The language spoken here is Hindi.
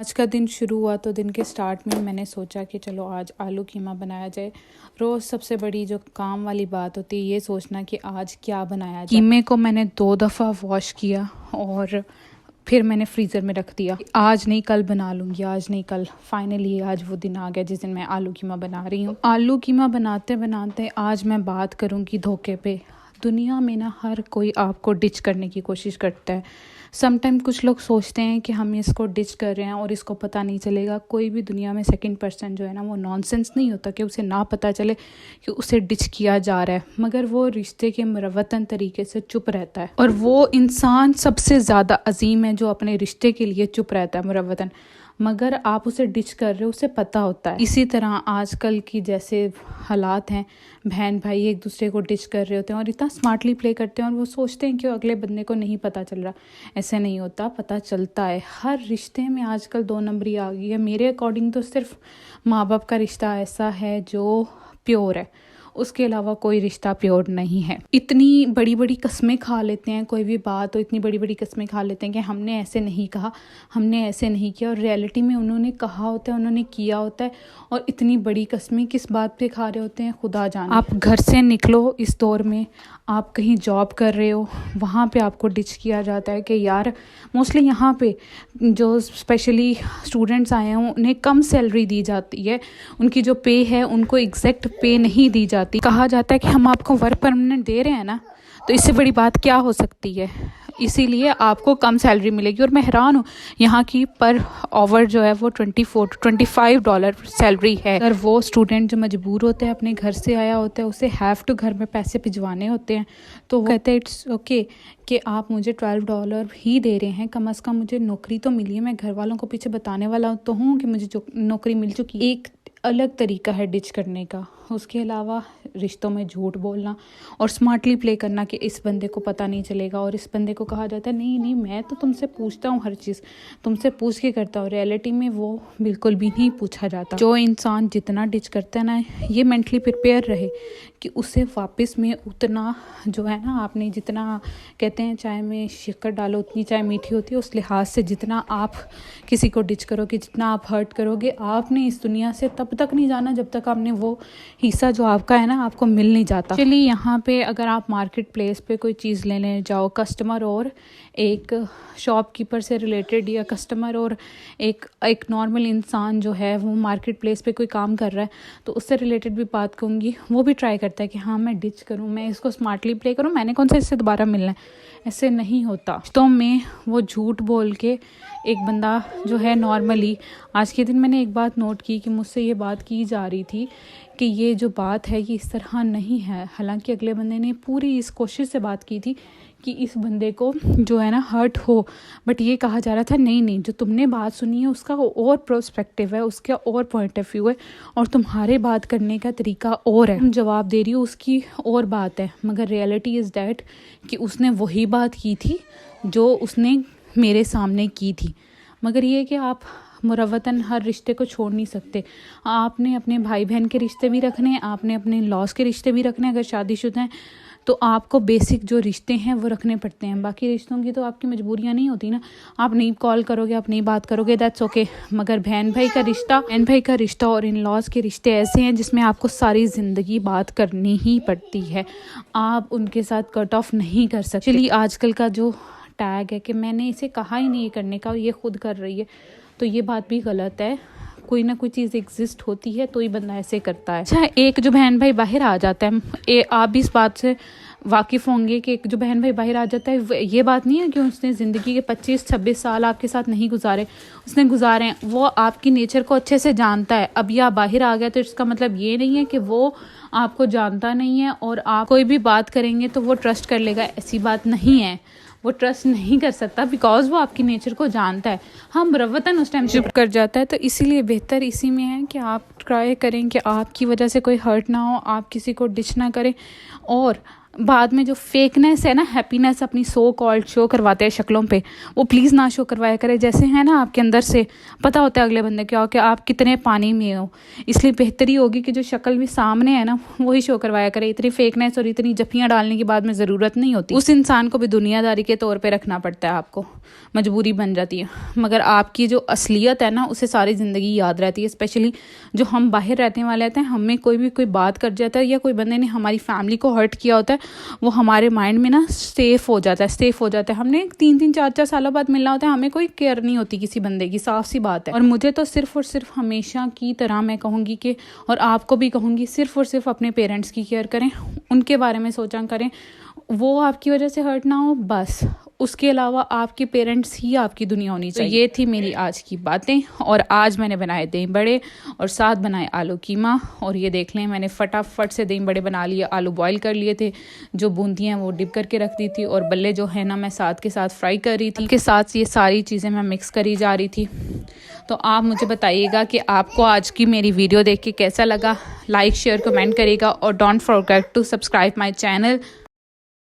आज का दिन शुरू हुआ तो दिन के स्टार्ट में मैंने सोचा कि चलो आज आलू कीमा बनाया जाए। रोज़ सबसे बड़ी जो काम वाली बात होती है ये सोचना कि आज क्या बनाया जाए। कीमे को मैंने 2 दफ़ा वॉश किया और फिर मैंने फ्रीज़र में रख दिया। आज नहीं कल बना लूँगी, आज नहीं कल। फाइनली आज वो दिन आ गया जिस दिन मैं आलू कीमा बना रही हूँ। आलू कीमा बनाते बनाते आज मैं बात करूँगी धोखे पे। दुनिया में ना हर कोई आपको डिच करने की कोशिश करता है। समटाइम कुछ लोग सोचते हैं कि हम इसको डिच कर रहे हैं और इसको पता नहीं चलेगा। कोई भी दुनिया में सेकंड पर्सन जो है ना वो नॉनसेंस नहीं होता कि उसे ना पता चले कि उसे डिच किया जा रहा है, मगर वो रिश्ते के मुरवतन तरीके से चुप रहता है। और वो इंसान सबसे ज़्यादा अजीम है जो अपने रिश्ते के लिए चुप रहता है मुरवतन, मगर आप उसे डिच कर रहे हो उसे पता होता है। इसी तरह आजकल की जैसे हालात हैं, बहन भाई एक दूसरे को डिच कर रहे होते हैं और इतना स्मार्टली प्ले करते हैं और वो सोचते हैं कि अगले बंदे को नहीं पता चल रहा। ऐसे नहीं होता, पता चलता है। हर रिश्ते में आजकल 2 नंबरी आ गई है। मेरे अकॉर्डिंग तो सिर्फ माँ बाप का रिश्ता ऐसा है जो प्योर है, उसके अलावा कोई रिश्ता प्योर नहीं है। इतनी बड़ी बड़ी कस्में खा लेते हैं, कोई भी बात हो इतनी बड़ी बड़ी कस्में खा लेते हैं कि हमने ऐसे नहीं कहा, हमने ऐसे नहीं किया, और रियलिटी में उन्होंने कहा होता है, उन्होंने किया होता है। और इतनी बड़ी कस्में किस बात पे खा रहे होते हैं खुदा जाने। आप घर से निकलो, इस दौर में आप कहीं जॉब कर रहे हो, वहाँ पे आपको डिच किया जाता है कि यार मोस्टली यहाँ पे जो स्पेशली स्टूडेंट्स आए हैं उन्हें कम सैलरी दी जाती है, उनकी जो पे है उनको एग्जैक्ट पे नहीं दी जाती। कहा जाता है कि हम आपको वर्क परमानेंट दे रहे हैं ना, तो इससे बड़ी बात क्या हो सकती है, इसीलिए आपको कम सैलरी मिलेगी। और मैं हैरान हूँ, यहाँ की पर आवर जो है वो $24 to $25 सैलरी है। अगर वो स्टूडेंट जो मजबूर होते हैं, अपने घर से आया होता है, उसे हैव टू घर में पैसे भिजवाने होते हैं, तो वो कहते हैं इट्स ओके कि आप मुझे $12 ही दे रहे हैं, कम से कम मुझे नौकरी तो मिली है। मैं घर वालों को पीछे बताने वाला तो हूँ कि मुझे जो नौकरी मिल चुकी है। एक अलग तरीका है डिच करने का। उसके अलावा रिश्तों में झूठ बोलना और स्मार्टली प्ले करना कि इस बंदे को पता नहीं चलेगा, और इस बंदे को कहा जाता है नहीं नहीं मैं तो तुमसे पूछता हूँ, हर चीज़ तुमसे पूछ के करता हूँ। रियलिटी में वो बिल्कुल भी नहीं पूछा जाता। जो इंसान जितना डिच करता है ना, ये मेंटली प्रिपेयर रहे कि उसे वापस में उतना जो है ना, आपने जितना कहते हैं चाय में शक्कर डालो उतनी चाय मीठी होती है, उस लिहाज से जितना आप किसी को डिच करोगे, जितना आप हर्ट करोगे, आपने इस दुनिया से तब तक नहीं जाना जब तक आपने वो हिस्सा जो आपका है ना आपको मिल नहीं जाता। चलिए यहाँ पे अगर आप मार्केट प्लेस पे कोई चीज़ लेने जाओ, कस्टमर और एक शॉपकीपर से रिलेटेड, या कस्टमर और एक नॉर्मल इंसान जो है वो मार्केट प्लेस पे कोई काम कर रहा है, तो उससे रिलेटेड भी बात कहूँगी। वो भी ट्राई करता है कि हाँ मैं डिच करूँ, मैं इसको स्मार्टली प्ले करूँ, मैंने कौन सा इससे दोबारा मिलना है। ऐसे नहीं होता। तो में वो झूठ बोल के एक बंदा जो है नॉर्मली, आज के दिन मैंने एक बात नोट की कि मुझसे ये बात की जा रही थी कि ये जो बात है ये इस तरह नहीं है। हालांकि अगले बंदे ने पूरी इस कोशिश से बात की थी कि इस बंदे को जो है ना हर्ट हो, बट ये कहा जा रहा था नहीं नहीं, जो तुमने बात सुनी है उसका और प्रोस्पेक्टिव है, उसका और पॉइंट ऑफ व्यू है, और तुम्हारे बात करने का तरीका और है, तुम जवाब दे रही हो उसकी और बात है। मगर रियलिटी इज़ डैट कि उसने वही बात की थी जो उसने मेरे सामने की थी। मगर ये कि आप मुरवतन हर रिश्ते को छोड़ नहीं सकते। आपने अपने भाई बहन के रिश्ते भी रखने हैं, आपने अपने लॉस के रिश्ते भी रखने हैं। अगर शादीशुदा हैं तो आपको बेसिक जो रिश्ते हैं वो रखने पड़ते हैं। बाकी रिश्तों की तो आपकी मजबूरियां नहीं होती ना, आप नहीं कॉल करोगे, आप नहीं बात करोगे, दैट्स ओके। मगर बहन भाई का रिश्ता और इन लॉस के रिश्ते ऐसे हैं जिसमें आपको सारी ज़िंदगी बात करनी ही पड़ती है, आप उनके साथ कट ऑफ नहीं कर सकते। चलिए आजकल का जो टैग है कि मैंने इसे कहा ही नहीं करने का, ये खुद कर रही है, तो ये बात भी गलत है। कोई ना कोई चीज़ एग्जिस्ट होती है तो ही बंदा ऐसे करता है। अच्छा, एक जो बहन भाई बाहर आ जाता है, आप भी इस बात से वाकिफ़ होंगे कि एक जो बहन भाई बाहर आ जाता है, ये बात नहीं है कि उसने ज़िंदगी के 25-26 साल आपके साथ नहीं गुजारे, उसने गुजारे हैं, वो आपकी नेचर को अच्छे से जानता है। अब या बाहर आ गया तो इसका मतलब ये नहीं है कि वो आपको जानता नहीं है और आप कोई भी बात करेंगे तो वो ट्रस्ट कर लेगा, ऐसी बात नहीं है। वो ट्रस्ट नहीं कर सकता बिकॉज वो आपकी नेचर को जानता है। हम मुरवतन उस टाइम चुप कर जाता है। तो इसीलिए बेहतर इसी में है कि आप ट्राई करें कि आपकी वजह से कोई हर्ट ना हो, आप किसी को डिच ना करें, और बाद में जो फेकनेस है ना, हैप्पीनेस अपनी सो कॉल्ड शो करवाते हैं शक्लों पे, वो प्लीज़ ना शो करवाया करें। जैसे है ना आपके अंदर से पता होता है अगले बंदे क्या हो कि आप कितने पानी में हो, इसलिए बेहतरी होगी कि जो शक्ल भी सामने है ना वही शो करवाया करें। इतनी फेकनेस और इतनी जफियाँ डालने के बाद में ज़रूरत नहीं होती। उस इंसान को भी दुनियादारी के तौर पर रखना पड़ता है, आपको मजबूरी बन जाती है, मगर आपकी जो असलियत है ना उसे सारी ज़िंदगी याद रहती है। स्पेशली जो हम बाहर रहने वाले होते हैं, हमें कोई बात कर जाता है या कोई बंदे ने हमारी फैमिली को हर्ट किया होता है, वो हमारे माइंड में ना सेफ हो जाता है। हमने 3-3 4-4 सालों बाद मिलना होता है, हमें कोई केयर नहीं होती किसी बंदे की, साफ सी बात है। और मुझे तो सिर्फ और सिर्फ हमेशा की तरह मैं कहूँगी कि, और आपको भी कहूँगी, सिर्फ और सिर्फ अपने पेरेंट्स की केयर करें, उनके बारे में सोचा करें, वो आपकी वजह से हर्ट ना हो बस। उसके अलावा आपके पेरेंट्स ही आपकी दुनिया होनी चाहिए। तो ये थी मेरी आज की बातें, और आज मैंने बनाए दही बड़े और साथ बनाए आलू कीमा। और ये देख लें, मैंने फटाफट से दही बड़े बना लिए, आलू बॉईल कर लिए थे, जो बूंदी हैं वो डिप करके रख दी थी, और बल्ले जो है ना मैं साथ के साथ फ्राई कर रही थी, के साथ ये सारी चीज़ें मैं मिक्स करी जा रही थी। तो आप मुझे बताइएगा कि आपको आज की मेरी वीडियो देख के कैसा लगा। लाइक शेयर कमेंट करिएगा, और don't forget to subscribe my channel.